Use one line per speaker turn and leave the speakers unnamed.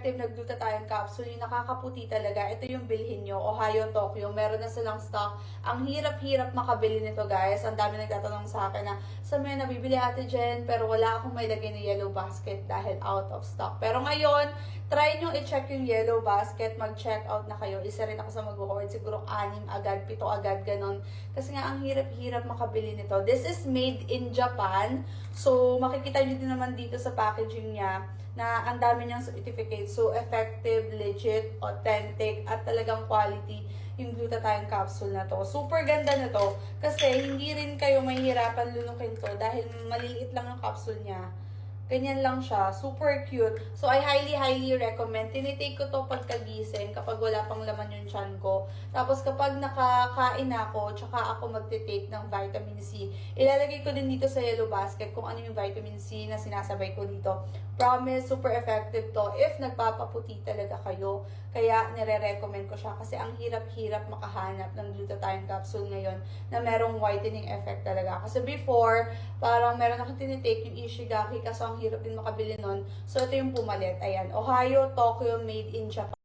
effective na glutathione capsule, yung nakakaputi talaga. Ito yung bilhin nyo, Ohio, Tokyo. Meron na silang stock. Ang hirap-hirap makabili nito, guys. Ang dami nagtatanong sa akin na, sa may nabibili Ate Jen, pero wala akong may lagay na yellow basket dahil out of stock. Pero ngayon, try nyo i-check yung yellow basket, mag-check out na kayo. Isa rin ako sa mag-hoard, siguro 6 agad, 7 agad, ganon. Kasi nga, ang hirap-hirap makabili nito. This is made in Japan. So, makikita nyo din naman dito sa packaging niya na ang dami niyang certificate. So, effective, legit, authentic, at talagang quality yung glutathione capsule na to. Super ganda na to kasi hindi rin kayo mahihirapan lunukin to dahil maliliit lang ang capsule niya. Ganyan lang siya. Super cute. So, I highly recommend. Tinitake ko to pagkagising kapag wala pang laman yung tiyan ko. Tapos, kapag nakakain ako, tsaka ako magtitake ng vitamin C. Ilalagay ko din dito sa yellow basket kung ano yung vitamin C na sinasabay ko dito. Promise, super effective to if nagpapaputi talaga kayo. Kaya, nire-recommend ko siya kasi ang hirap-hirap makahanap ng glutathione capsule ngayon na merong whitening effect talaga. Kasi before, parang meron akong tinitake yung Ishigaki kasi ang hirap din makabili nun. So, ito yung pumalit. Ayan, Ohio, Tokyo, made in Japan.